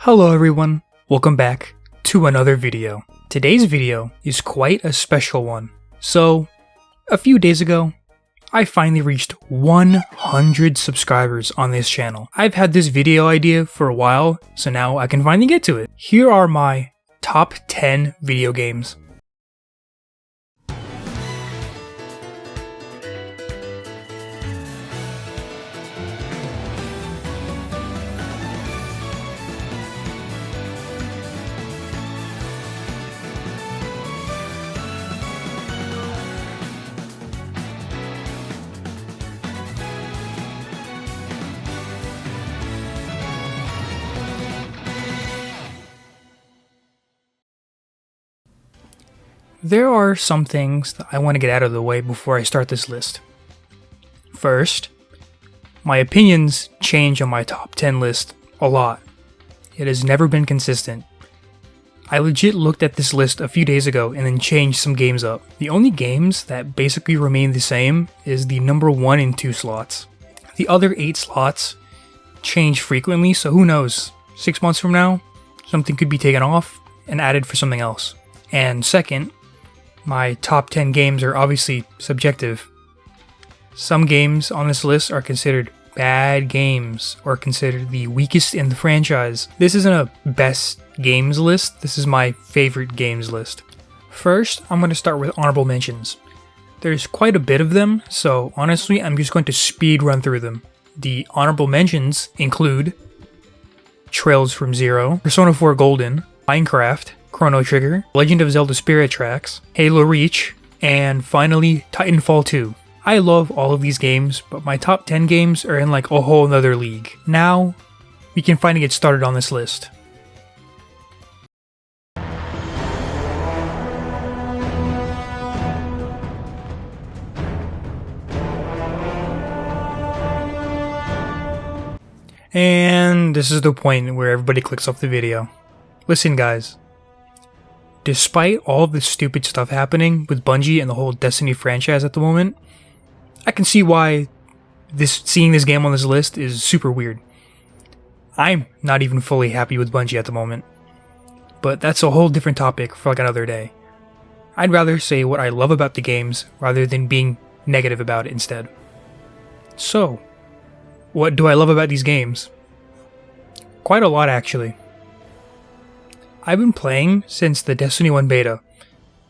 Hello everyone, welcome back to another video. Today's video is quite a special one. So, a few days ago, I finally reached 100 subscribers on this channel. I've had this video idea for a while, so now I can finally get to it. Here are my top 10 video games. There are some things that I want to get out of the way before I start this list. First, my opinions change on my top 10 list a lot. It has never been consistent. I legit looked at this list a few days ago and then changed some games up. The only games that basically remain the same is the number 1 and 2 slots. The other 8 slots change frequently, so who knows, 6 months from now, something could be taken off and added for something else. And second, my top 10 games are obviously subjective. Some games on this list are considered bad games or considered the weakest in the franchise. This isn't a best games list, this is my favorite games list. First, I'm going to start with honorable mentions. There's quite a bit of them, so honestly I'm just going to speed run through them. The honorable mentions include Trails from Zero, Persona 4 Golden, Minecraft, Chrono Trigger, Legend of Zelda Spirit Tracks, Halo Reach, and finally Titanfall 2. I love all of these games, but my top 10 games are in like a whole nother league. Now, we can finally get started on this list. And this is the point where everybody clicks off the video. Listen guys. Despite all of the stupid stuff happening with Bungie and the whole Destiny franchise at the moment, I can see why seeing this game on this list is super weird. I'm not even fully happy with Bungie at the moment, but that's a whole different topic for like another day. I'd rather say what I love about the games rather than being negative about it instead. So, what do I love about these games? Quite a lot actually. I've been playing since the Destiny 1 beta,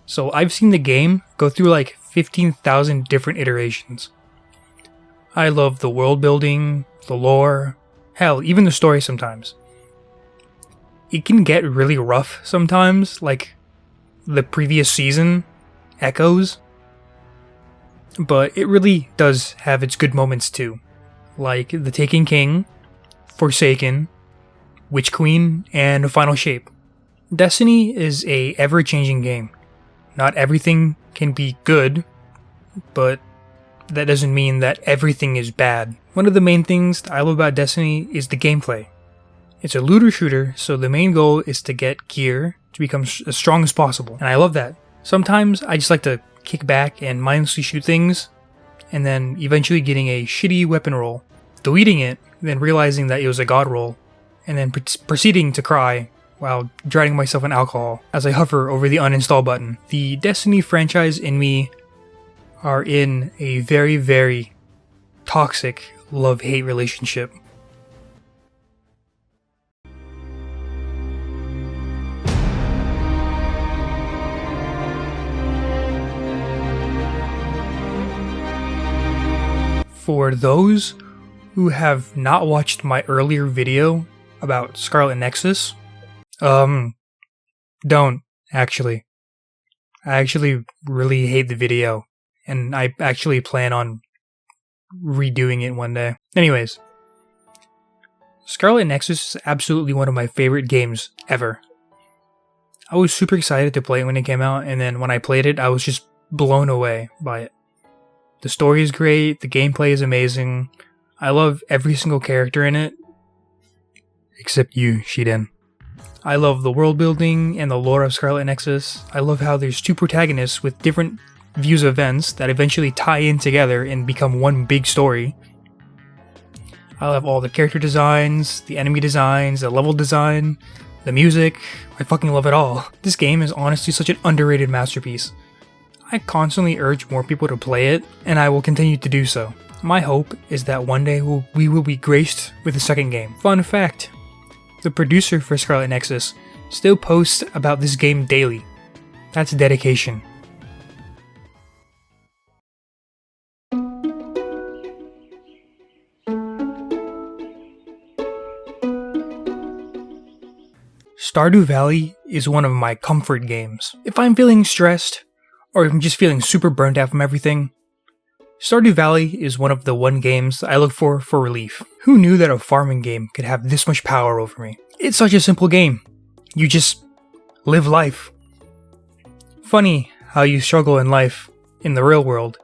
so I've seen the game go through like 15,000 different iterations. I love the world building, the lore, hell, even the story sometimes. It can get really rough sometimes, like the previous season, Echoes, but it really does have its good moments too, like The Taken King, Forsaken, Witch Queen, and Final Shape. Destiny is a ever-changing game. Not everything can be good, but that doesn't mean that everything is bad. One of the main things that I love about Destiny is the gameplay. It's a looter shooter, so the main goal is to get gear to become as strong as possible, and I love that. Sometimes I just like to kick back and mindlessly shoot things, and then eventually getting a shitty weapon roll, deleting it, then realizing that it was a god roll, and then proceeding to cry while drowning myself in alcohol as I hover over the uninstall button. The Destiny franchise and me are in a very, very toxic love-hate relationship. For those who have not watched my earlier video about Scarlet Nexus, don't, actually. I actually really hate the video, and I actually plan on redoing it one day. Anyways, Scarlet Nexus is absolutely one of my favorite games ever. I was super excited to play it when it came out, and then when I played it, I was just blown away by it. The story is great, the gameplay is amazing, I love every single character in it, except you, Shiden. I love the world building and the lore of Scarlet Nexus. I love how there's 2 protagonists with different views of events that eventually tie in together and become one big story. I'll have all the character designs, the enemy designs, the level design, the music. I fucking love it all. This game is honestly such an underrated masterpiece. I constantly urge more people to play it, and I will continue to do so. My hope is that one day we will be graced with a second game. Fun fact, the producer for Scarlet Nexus still posts about this game daily. That's dedication. Stardew Valley is one of my comfort games. If I'm feeling stressed, or if I'm just feeling super burnt out from everything, Stardew Valley is one of the games I look for relief. Who knew that a farming game could have this much power over me? It's such a simple game. You just live life. Funny how you struggle in life in the real world,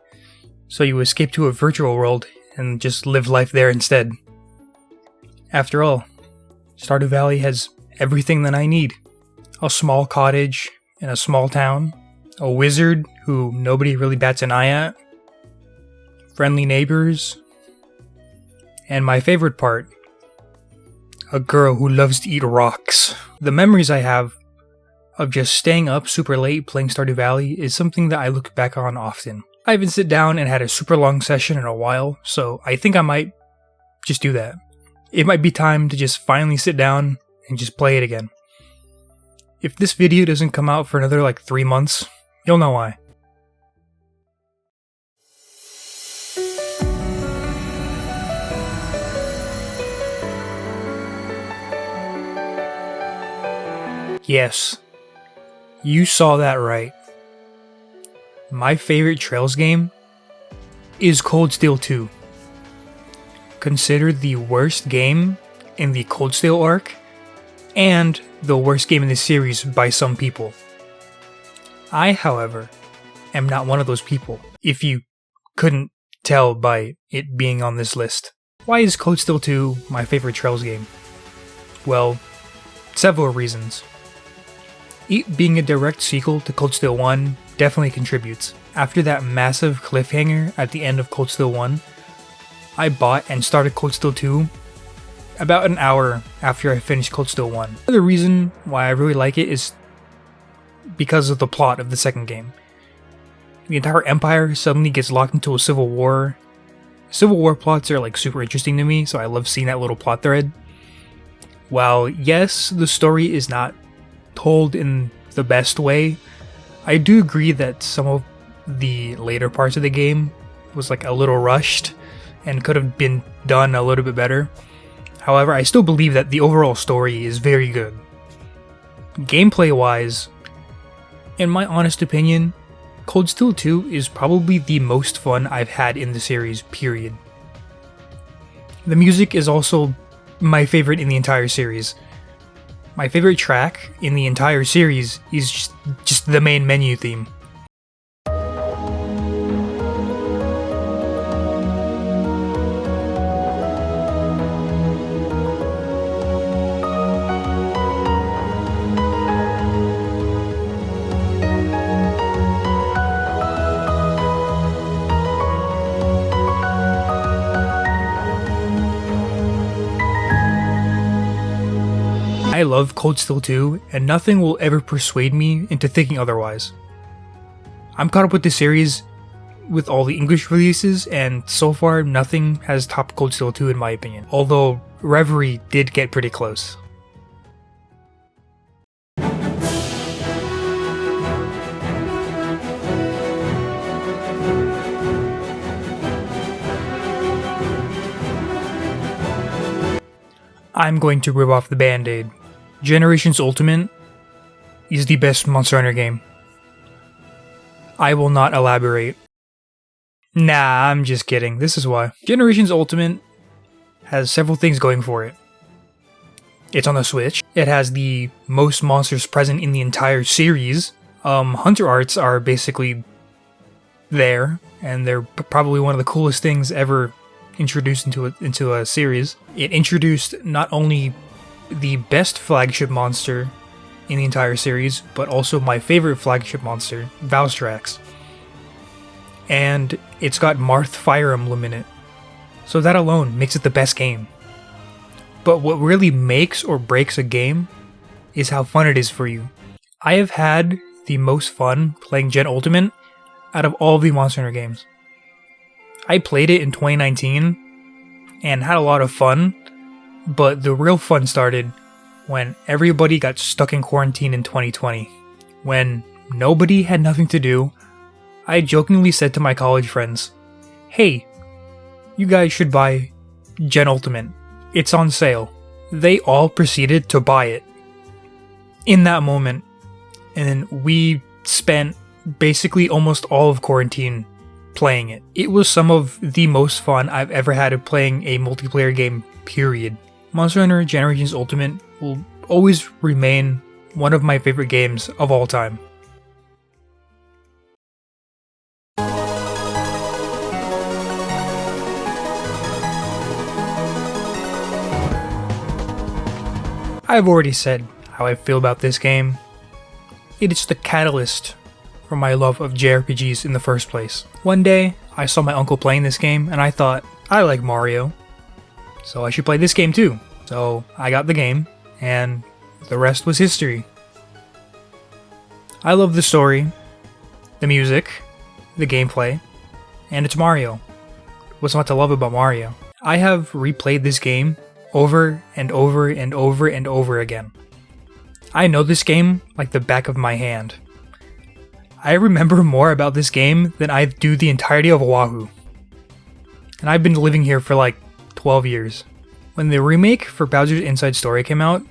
so you escape to a virtual world and just live life there instead. After all, Stardew Valley has everything that I need. A small cottage in a small town, a wizard who nobody really bats an eye at, friendly neighbors, and my favorite part, a girl who loves to eat rocks. The memories I have of just staying up super late playing Stardew Valley is something that I look back on often. I haven't sit down and had a super long session in a while, so I think I might just do that. It might be time to just finally sit down and just play it again. If this video doesn't come out for another 3 months, you'll know why. Yes, you saw that right. My favorite Trails game is Cold Steel 2. Considered the worst game in the Cold Steel arc, and the worst game in the series by some people. I, however, am not one of those people, if you couldn't tell by it being on this list. Why is Cold Steel 2 my favorite Trails game? Well, several reasons. It being a direct sequel to Cold Steel 1 definitely contributes. After that massive cliffhanger at the end of Cold Steel 1, I bought and started Cold Steel 2 about an hour after I finished Cold Steel 1. Another reason why I really like it is because of the plot of the second game. The entire empire suddenly gets locked into a civil war. Civil war plots are super interesting to me, so I love seeing that little plot thread. While yes, the story is not told in the best way, I do agree that some of the later parts of the game was a little rushed and could have been done a little bit better. However, I still believe that the overall story is very good. Gameplay wise, in my honest opinion, Cold Steel 2 is probably the most fun I've had in the series, period. The music is also my favorite in the entire series. My favorite track in the entire series is just the main menu theme. I love Cold Steel 2, and nothing will ever persuade me into thinking otherwise. I'm caught up with the series with all the English releases, and so far nothing has topped Cold Steel 2 in my opinion, although Reverie did get pretty close. I'm going to rip off the band-aid. Generations Ultimate is the best Monster Hunter game. I will not elaborate. Nah, I'm just kidding. This is why. Generations Ultimate has several things going for it. It's on the Switch. It has the most monsters present in the entire series. Hunter arts are basically there, and they're probably one of the coolest things ever introduced into a series. It introduced not only the best flagship monster in the entire series, but also my favorite flagship monster, Valstrax. And it's got Marth Fire Emblem in it. So that alone makes it the best game. But what really makes or breaks a game is how fun it is for you. I have had the most fun playing Gen Ultimate out of all the Monster Hunter games. I played it in 2019 and had a lot of fun, but the real fun started when everybody got stuck in quarantine in 2020. When nobody had nothing to do, I jokingly said to my college friends, "Hey, you guys should buy Gen Ultimate. It's on sale." They all proceeded to buy it in that moment, and then we spent basically almost all of quarantine playing it. It was some of the most fun I've ever had at playing a multiplayer game, period. Monster Hunter Generations Ultimate will always remain one of my favorite games of all time. I've already said how I feel about this game. It is the catalyst for my love of JRPGs in the first place. One day, I saw my uncle playing this game and I thought, I like Mario, so I should play this game too. So I got the game, and the rest was history. I love the story, the music, the gameplay, and it's Mario. What's not to love about Mario? I have replayed this game over and over and over and over again. I know this game like the back of my hand. I remember more about this game than I do the entirety of Oahu. And I've been living here for like 12 years. When the remake for Bowser's Inside Story came out,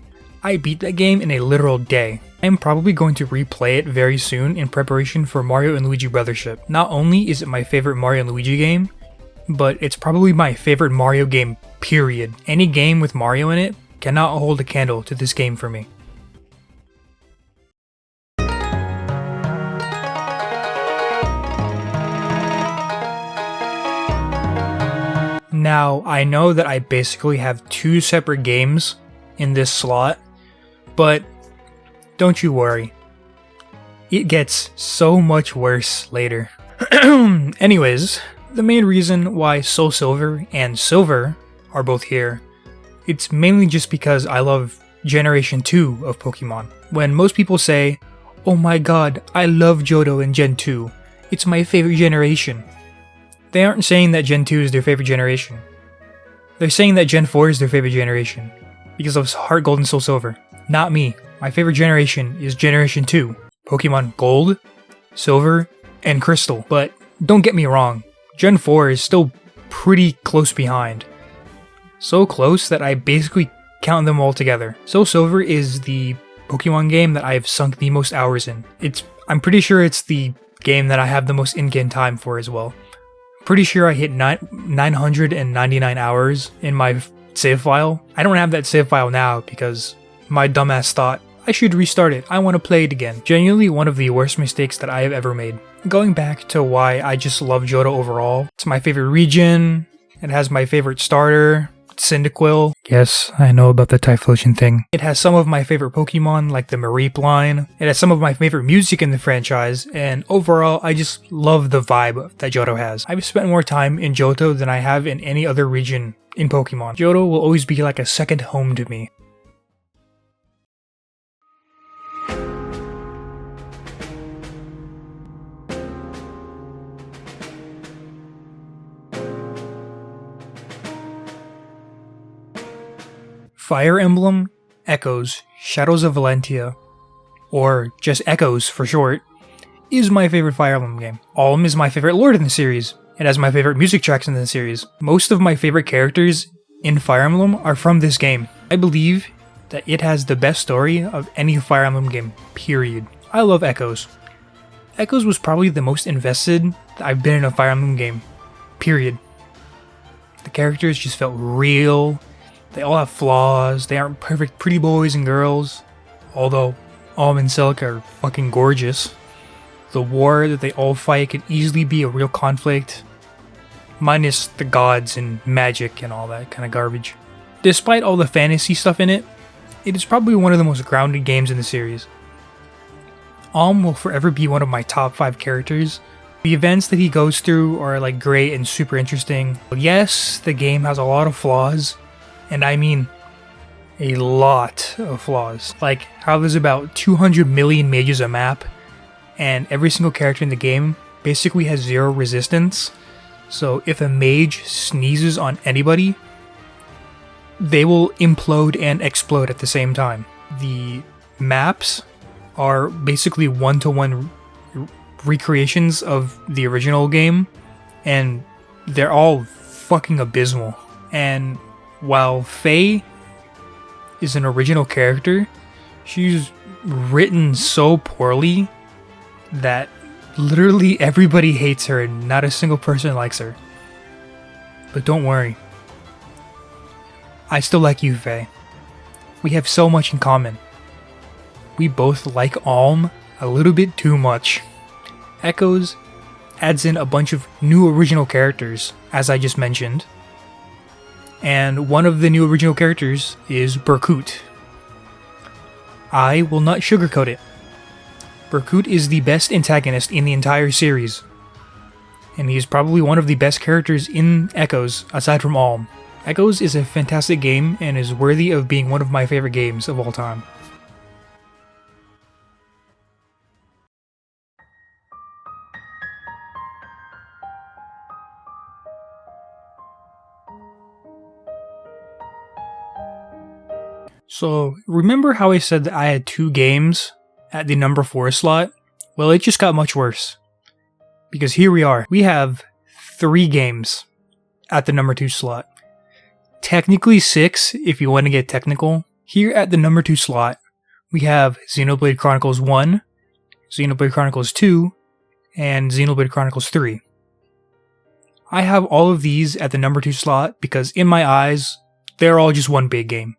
I beat that game in a literal day. I am probably going to replay it very soon in preparation for Mario and Luigi Brothership. Not only is it my favorite Mario and Luigi game, but it's probably my favorite Mario game, period. Any game with Mario in it cannot hold a candle to this game for me. Now, I know that I basically have two separate games in this slot, but don't you worry. It gets so much worse later. Anyways, the main reason why Soul Silver and Silver are both here, it's mainly just because I love Generation 2 of Pokemon. When most people say, "Oh my god, I love Johto in Gen 2, it's my favorite generation," they aren't saying that Gen 2 is their favorite generation. They're saying that Gen 4 is their favorite generation because of Heart Gold and Soul Silver. Not me. My favorite generation is Generation 2. Pokemon Gold, Silver, and Crystal. But don't get me wrong, Gen 4 is still pretty close behind. So close that I basically count them all together. Soul Silver is the Pokemon game that I've sunk the most hours in. I'm pretty sure it's the game that I have the most in-game time for as well. Pretty sure I hit 999 hours in my save file. I don't have that save file now because my dumbass thought, I should restart it, I want to play it again. Genuinely one of the worst mistakes that I have ever made. Going back to why I just love Johto overall, it's my favorite region, it has my favorite starter, Cyndaquil. Yes, I know about the Typhlosion thing. It has some of my favorite Pokemon, like the Mareep line. It has some of my favorite music in the franchise, and overall, I just love the vibe that Johto has. I've spent more time in Johto than I have in any other region in Pokemon. Johto will always be like a second home to me. Fire Emblem Echoes Shadows of Valentia, or just Echoes for short, is my favorite Fire Emblem game. Alm is my favorite lord in the series. It has my favorite music tracks in the series. Most of my favorite characters in Fire Emblem are from this game. I believe that it has the best story of any Fire Emblem game, period. I love Echoes. Echoes was probably the most invested that I've been in a Fire Emblem game, period. The characters just felt real. They all have flaws, they aren't perfect pretty boys and girls, although Alm and Celica are fucking gorgeous. The war that they all fight could easily be a real conflict, minus the gods and magic and all that kind of garbage. Despite all the fantasy stuff in it, it is probably one of the most grounded games in the series. Alm will forever be one of my top 5 characters The events that he goes through are like great and super interesting. Yes, the game has a lot of flaws, and I mean a lot of flaws. Like how there's about 200 million mages a map, and every single character in the game basically has 0 resistance. So if a mage sneezes on anybody, they will implode and explode at the same time. The maps are basically one-to-one recreations of the original game, and they're all fucking abysmal. And while Faye is an original character, she's written so poorly that literally everybody hates her and not a single person likes her. But don't worry, I still like you, Faye. We have so much in common. We both like Alm a little bit too much. Echoes adds in a bunch of new original characters, as I just mentioned. And one of the new original characters is Berkut. I will not sugarcoat it. Berkut is the best antagonist in the entire series. And he is probably one of the best characters in Echoes, aside from Alm. Echoes is a fantastic game and is worthy of being one of my favorite games of all time. So, remember how I said that I had 2 games at the number 4 slot? Well, it just got much worse. Because here we are. We have 3 games at the number 2 slot. Technically 6 if you want to get technical. Here at the number 2 slot, we have Xenoblade Chronicles 1, Xenoblade Chronicles 2, and Xenoblade Chronicles 3. I have all of these at the number 2 slot because in my eyes, they're all just one big game.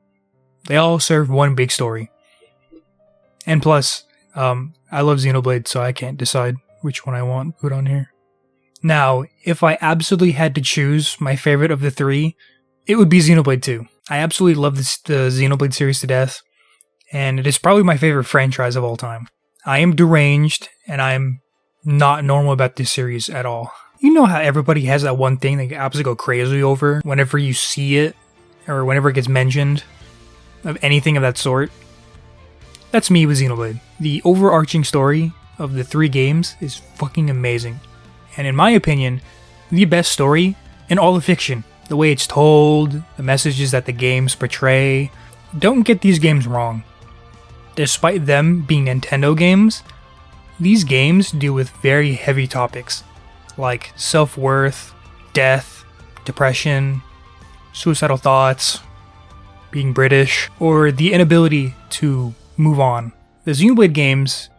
They all serve one big story. And plus, I love Xenoblade, so I can't decide which one I want to put on here. Now, if I absolutely had to choose my favorite of the 3, it would be Xenoblade 2. I absolutely love the Xenoblade series to death, and it is probably my favorite franchise of all time. I am deranged, and I am not normal about this series at all. You know how everybody has that one thing they absolutely go crazy over whenever you see it, or whenever it gets mentioned, of anything of that sort? That's me with Xenoblade. The overarching story of the 3 games is fucking amazing. And in my opinion, the best story in all of fiction. The way it's told, the messages that the games portray. Don't get these games wrong. Despite them being Nintendo games, these games deal with very heavy topics like self-worth, death, depression, suicidal thoughts, being British, or the inability to move on. The Xenoblade games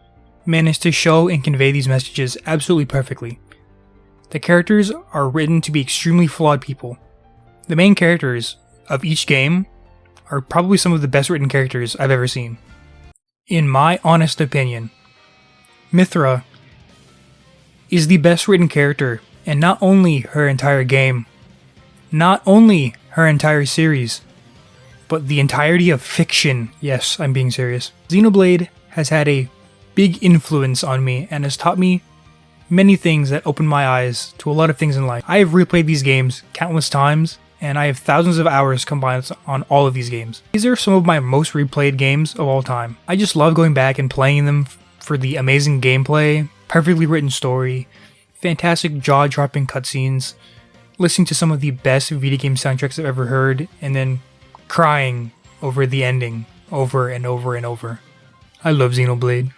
managed to show and convey these messages absolutely perfectly. The characters are written to be extremely flawed people. The main characters of each game are probably some of the best written characters I've ever seen. In my honest opinion, Mithra is the best written character in not only her entire game, not only her entire series, but the entirety of fiction. Yes, I'm being serious. Xenoblade has had a big influence on me and has taught me many things that opened my eyes to a lot of things in life. I have replayed these games countless times, and I have thousands of hours combined on all of these games. These are some of my most replayed games of all time. I just love going back and playing them for the amazing gameplay, perfectly written story, fantastic jaw-dropping cutscenes, listening to some of the best video game soundtracks I've ever heard, and then crying over the ending over and over and over. I love Xenoblade.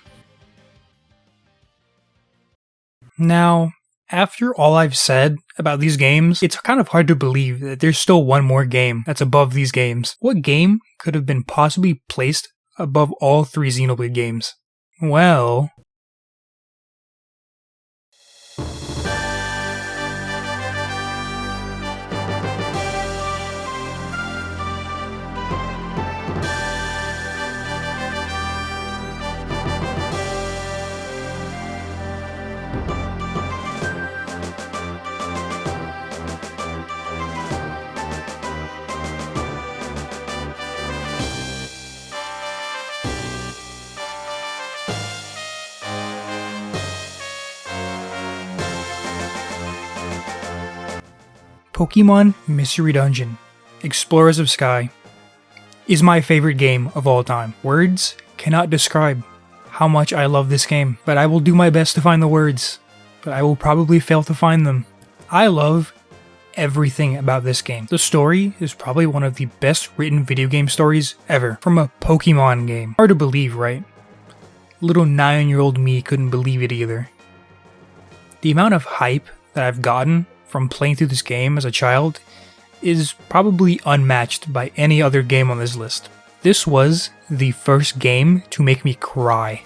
Now, after all I've said about these games, it's kind of hard to believe that there's still one more game that's above these games. What game could have been possibly placed above all 3 Xenoblade games? Well, Pokemon Mystery Dungeon Explorers of Sky is my favorite game of all time. Words cannot describe how much I love this game, but I will do my best to find the words, but I will probably fail to find them. I love everything about this game. The story is probably one of the best written video game stories ever from a Pokemon game. Hard to believe, right? Little 9-year-old me couldn't believe it either. The amount of hype that I've gotten from playing through this game as a child is probably unmatched by any other game on this list. This was the first game to make me cry.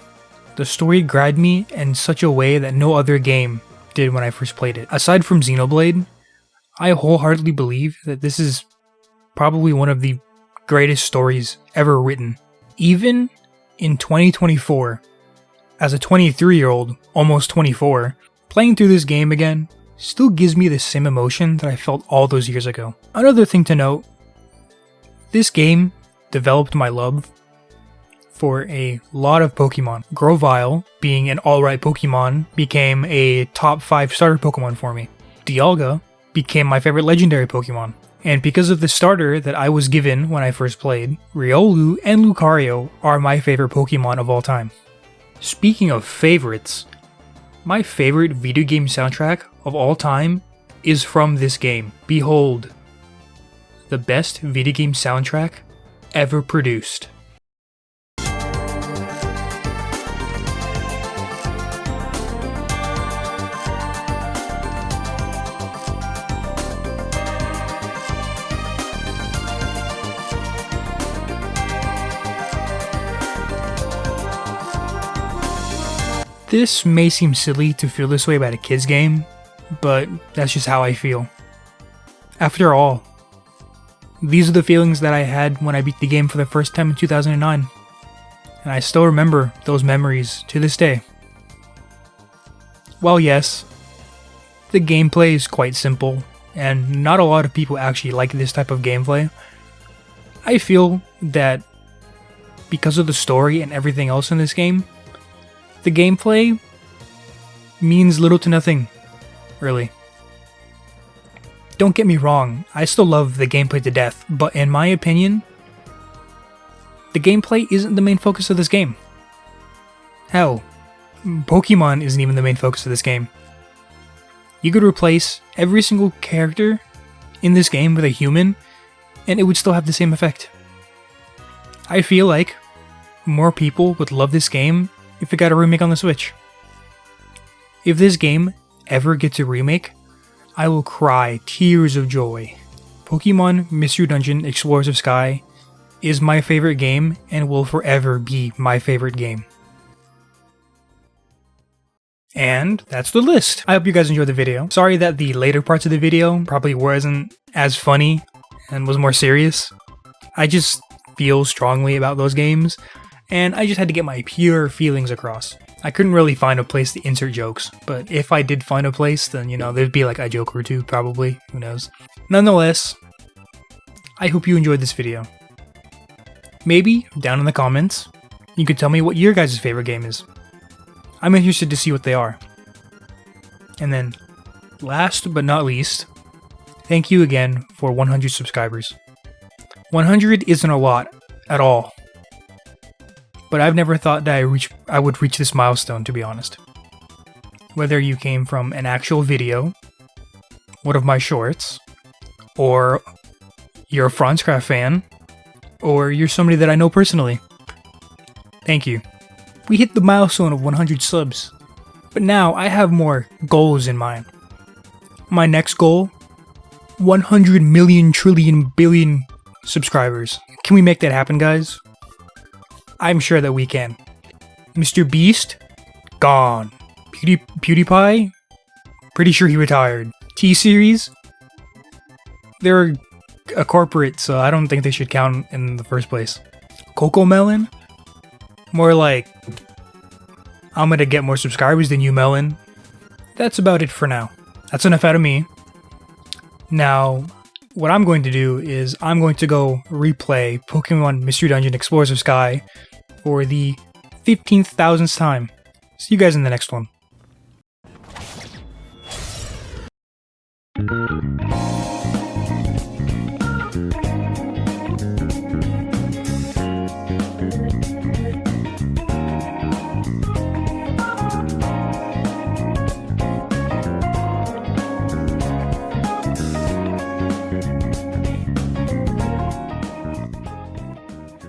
The story grabbed me in such a way that no other game did when I first played it. Aside from Xenoblade, I wholeheartedly believe that this is probably one of the greatest stories ever written. Even in 2024, as a 23-year-old, almost 24, playing through this game again still gives me the same emotion that I felt all those years ago. Another thing to note, this game developed my love for a lot of Pokemon. Grovyle, being an alright Pokemon, became a top 5 starter Pokemon for me. Dialga became my favorite legendary Pokemon. And because of the starter that I was given when I first played, Riolu and Lucario are my favorite Pokemon of all time. Speaking of favorites, my favorite video game soundtrack of all time is from this game. Behold, the best video game soundtrack ever produced. This may seem silly to feel this way about a kid's game, but that's just how I feel. After all, these are the feelings that I had when I beat the game for the first time in 2009, and I still remember those memories to this day. While yes, the gameplay is quite simple, and not a lot of people actually like this type of gameplay, I feel that because of the story and everything else in this game, the gameplay means little to nothing, really. Don't get me wrong, I still love the gameplay to death, but in my opinion, the gameplay isn't the main focus of this game. Hell, Pokemon isn't even the main focus of this game. You could replace every single character in this game with a human, and it would still have the same effect. I feel like more people would love this game if it got a remake on the Switch. If this game ever gets a remake, I will cry tears of joy. Pokemon Mystery Dungeon Explorers of Sky is my favorite game and will forever be my favorite game. And that's the list. I hope you guys enjoyed the video. Sorry that the later parts of the video probably wasn't as funny and was more serious. I just feel strongly about those games, and I just had to get my pure feelings across. I couldn't really find a place to insert jokes, but if I did find a place, then, there'd be like a joke or two, probably. Who knows? Nonetheless, I hope you enjoyed this video. Maybe, down in the comments, you could tell me what your guys' favorite game is. I'm interested to see what they are. And then, last but not least, thank you again for 100 subscribers. 100 isn't a lot at all. But I've never thought that I would reach this milestone, to be honest. Whether you came from an actual video, one of my shorts, or you're a Franzcraft fan, or you're somebody that I know personally. Thank you. We hit the milestone of 100 subs, but now I have more goals in mind. My next goal, 100 million trillion billion subscribers. Can we make that happen, guys? I'm sure that we can. Mr. Beast? Gone. PewDiePie? Pretty sure he retired. T-Series? They're a corporate, so I don't think they should count in the first place. Coco Melon? More like, I'm gonna get more subscribers than you, Melon. That's about it for now. That's enough out of me. Now, what I'm going to do is I'm going to go replay Pokemon Mystery Dungeon Explorers of Sky for the 15,000th time. See you guys in the next one.